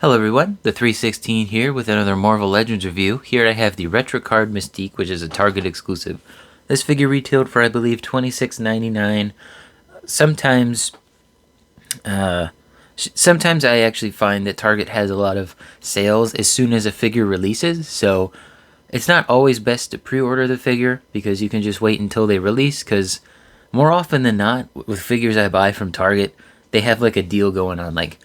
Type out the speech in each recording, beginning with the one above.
Hello everyone, the 316 here with another Marvel Legends review. Here I have the Retrocard Mystique, which is a Target exclusive. This figure retailed for, I believe, $26.99. Sometimes I actually find that Target has a lot of sales as soon as a figure releases, so it's not always best to pre-order the figure because you can just wait until they release, because more often than not, with figures I buy from Target, they have like a deal going on, like,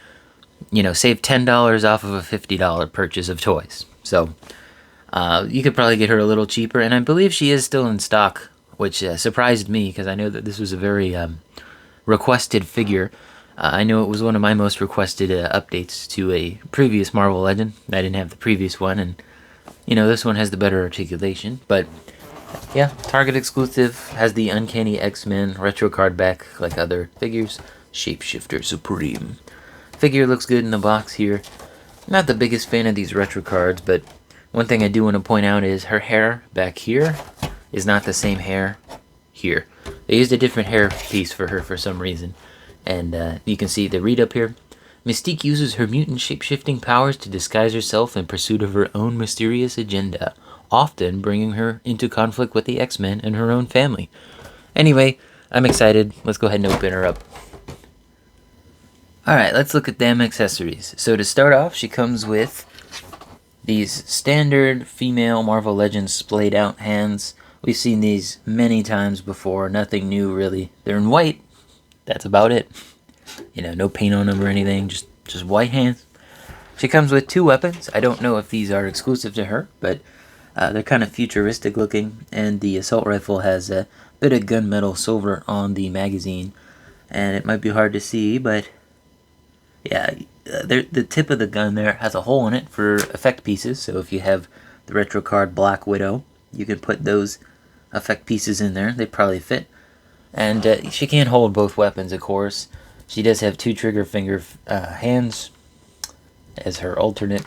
save $10 off of a $50 purchase of toys. So you could probably get her a little cheaper, and I believe she is still in stock, which surprised me because I know that this was a very requested figure. I know it was one of my most requested updates to a previous Marvel Legend. I didn't have the previous one, and this one has the better articulation. But yeah, Target exclusive, has the Uncanny X-Men retro card back like other figures. Shapeshifter Supreme. Figure looks good in the box here. Not the biggest fan of these retro cards, but one thing I do want to point out is her hair back here is not the same hair here. They used a different hair piece for her for some reason. And you can see the read up here. Mystique uses her mutant shape-shifting powers to disguise herself in pursuit of her own mysterious agenda, often bringing her into conflict with the X-Men and her own family. Anyway, I'm excited. Let's go ahead and open her up. Alright, let's look at them accessories. So to start off, she comes with these standard female Marvel Legends splayed out hands. We've seen these many times before, nothing new really. They're in white, that's about it. No paint on them or anything, just white hands. She comes with two weapons. I don't know if these are exclusive to her, but they're kind of futuristic looking, and the assault rifle has a bit of gunmetal silver on the magazine, and it might be hard to see, but yeah, the tip of the gun there has a hole in it for effect pieces, so if you have the Retrocard Black Widow, you can put those effect pieces in there. They probably fit. And she can't hold both weapons, of course. She does have two trigger finger hands as her alternate,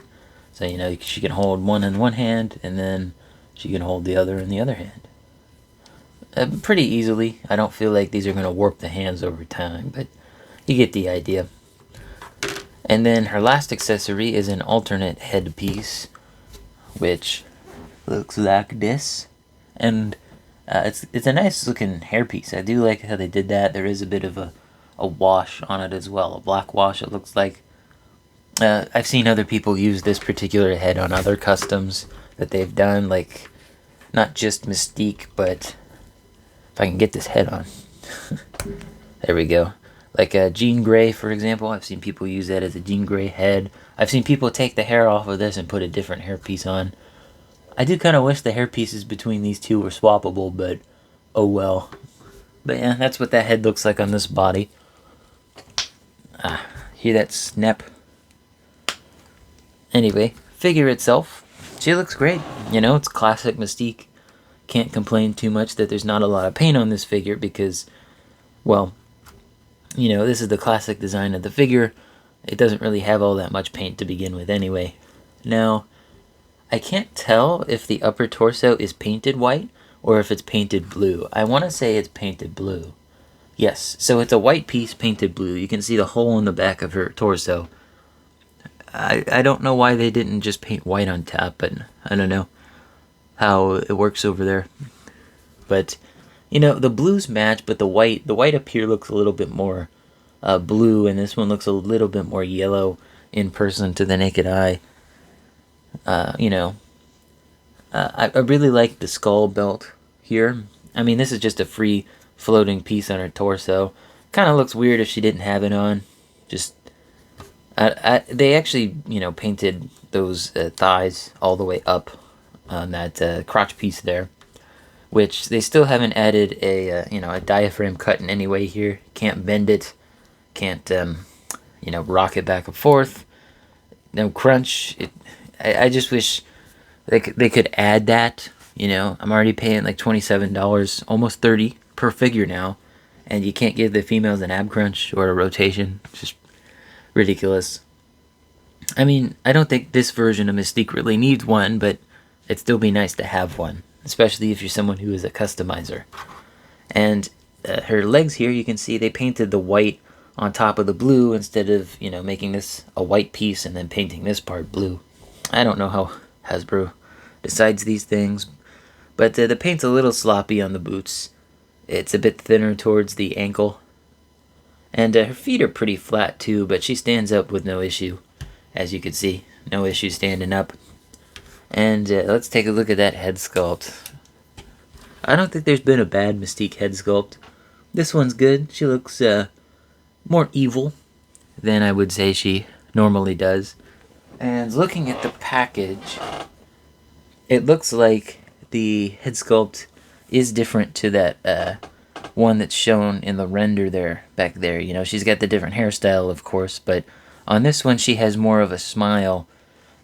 so she can hold one in one hand, and then she can hold the other in the other hand. Pretty easily. I don't feel like these are going to warp the hands over time, but you get the idea. And then her last accessory is an alternate headpiece, which looks like this. And it's a nice looking hairpiece. I do like how they did that. There is a bit of a wash on it as well, a black wash it looks like. I've seen other people use this particular head on other customs that they've done, like not just Mystique, but if I can get this head on. There we go. Like Jean Grey, for example. I've seen people use that as a Jean Grey head. I've seen people take the hair off of this and put a different hairpiece on. I do kind of wish the hairpieces between these two were swappable, but oh well. But yeah, that's what that head looks like on this body. Hear that snap? Anyway, figure itself, she looks great. It's classic Mystique. Can't complain too much that there's not a lot of paint on this figure because, well, this is the classic design of the figure. It doesn't really have all that much paint to begin with anyway. Now, I can't tell if the upper torso is painted white or if it's painted blue. I want to say it's painted blue. Yes, so it's a white piece painted blue. You can see the hole in the back of her torso. I don't know why they didn't just paint white on top, but I don't know how it works over there. But the blues match, but the white up here looks a little bit more blue, and this one looks a little bit more yellow in person to the naked eye. I really like the skull belt here. I mean, this is just a free floating piece on her torso. Kind of looks weird if she didn't have it on. Just, they actually, painted those thighs all the way up on that crotch piece there. Which they still haven't added a diaphragm cut in any way here. Can't bend it, can't rock it back and forth. No crunch. I just wish they could add that. I'm already paying like $27, almost $30 per figure now, and you can't give the females an ab crunch or a rotation. It's just ridiculous. I mean, I don't think this version of Mystique really needs one, but it'd still be nice to have one, especially if you're someone who is a customizer. And her legs here, you can see they painted the white on top of the blue instead of, making this a white piece and then painting this part blue. I don't know how Hasbro decides these things, but the paint's a little sloppy on the boots. It's a bit thinner towards the ankle. And her feet are pretty flat too, but she stands up with no issue. As you can see, no issue standing up. And let's take a look at that head sculpt. I don't think there's been a bad Mystique head sculpt. This one's good. She looks more evil than I would say she normally does. And looking at the package, it looks like the head sculpt is different to that one that's shown in the render there, back there. She's got the different hairstyle, of course, but on this one she has more of a smile,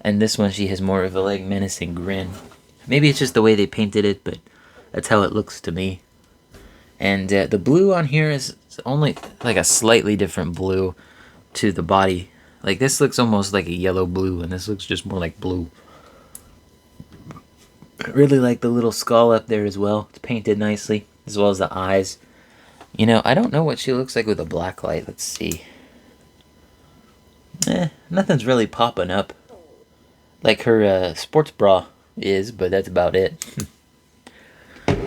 and this one she has more of a menacing grin. Maybe it's just the way they painted it, but that's how it looks to me. And the blue on here is only like a slightly different blue to the body. Like this looks almost like a yellow blue, and this looks just more like blue. I really like the little skull up there as well. It's painted nicely, as well as the eyes. I don't know what she looks like with a black light. Let's see. Nothing's really popping up. Like her sports bra is, but that's about it.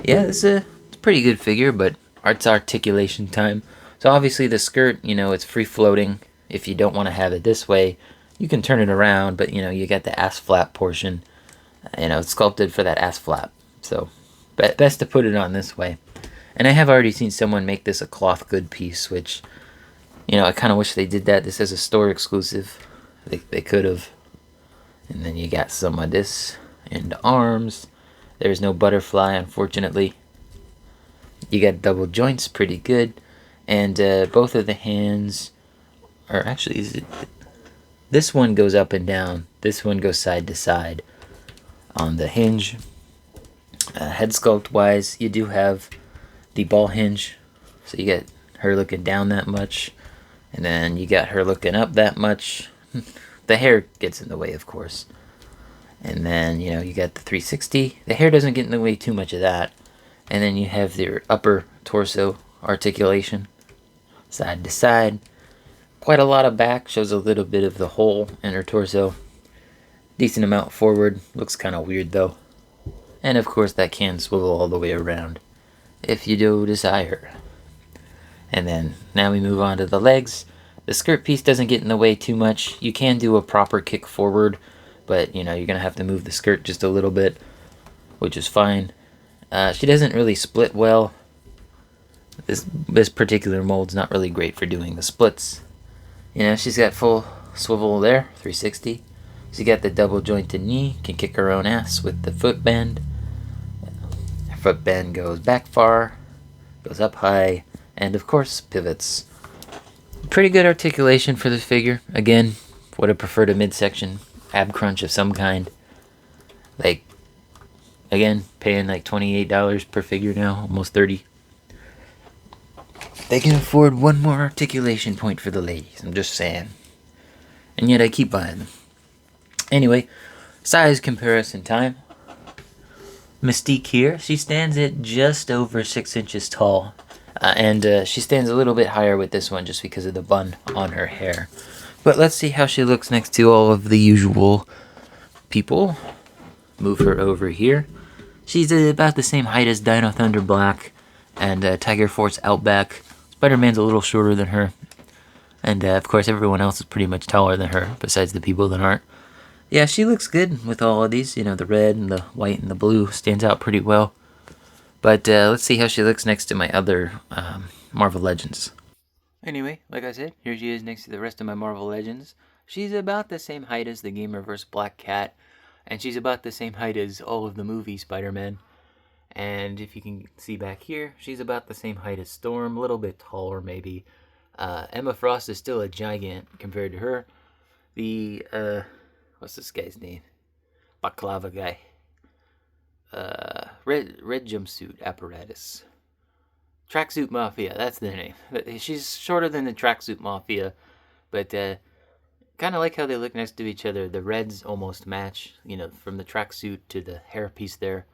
Yeah, it's a pretty good figure, but it's articulation time. So obviously the skirt, it's free floating. If you don't want to have it this way, you can turn it around, but you got the ass flap portion. It's sculpted for that ass flap. So best to put it on this way. And I have already seen someone make this a cloth good piece, which, I kind of wish they did that. This is a store exclusive. They could have. And then you got some of this in the arms. There's no butterfly, unfortunately. You got double joints, pretty good. And both of the hands are actually... This one goes up and down. This one goes side to side on the hinge. Head sculpt wise, you do have the ball hinge. So you get her looking down that much. And then you got her looking up that much. The hair gets in the way, of course. And then, you got the 360. The hair doesn't get in the way too much of that. And then you have your upper torso articulation, side to side. Quite a lot of back, shows a little bit of the hole in her torso. Decent amount forward, looks kind of weird though. And of course that can swivel all the way around, if you do desire. And then, now we move on to the legs. The skirt piece doesn't get in the way too much. You can do a proper kick forward, but you're going to have to move the skirt just a little bit, which is fine. She doesn't really split well. This particular mold's not really great for doing the splits. She's got full swivel there, 360. She got the double jointed knee, can kick her own ass with the foot bend. Her foot bend goes back far, goes up high, and of course pivots. Pretty good articulation for this figure. Again, would have preferred a midsection ab crunch of some kind. Again, paying like $28 per figure now, almost $30. They can afford one more articulation point for the ladies, I'm just saying. And yet I keep buying them. Anyway, size comparison time. Mystique here, she stands at just over 6 inches tall. And she stands a little bit higher with this one just because of the bun on her hair. But let's see how she looks next to all of the usual people. Move her over here. She's about the same height as Dino Thunder Black and Tiger Force Outback. Spider-Man's a little shorter than her. And of course everyone else is pretty much taller than her, besides the people that aren't. Yeah, she looks good with all of these. The red and the white and the blue stands out pretty well. But let's see how she looks next to my other Marvel Legends. Anyway, like I said, here she is next to the rest of my Marvel Legends. She's about the same height as the Gamerverse Black Cat, and she's about the same height as all of the movie Spider-Man. And if you can see back here, she's about the same height as Storm, a little bit taller maybe. Emma Frost is still a gigant compared to her. The, what's this guy's name? Baklava guy. Red jumpsuit apparatus. Tracksuit Mafia, that's their name. She's shorter than the Tracksuit Mafia, but kind of like how they look next to each other. The reds almost match, from the tracksuit to the hairpiece there.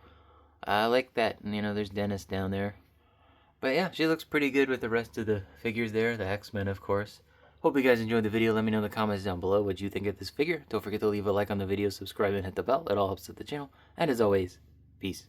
I like that. There's Dennis down there. But yeah, she looks pretty good with the rest of the figures there, the X-Men, of course. Hope you guys enjoyed the video. Let me know in the comments down below what you think of this figure. Don't forget to leave a like on the video, subscribe, and hit the bell. It all helps with the channel. And as always, peace.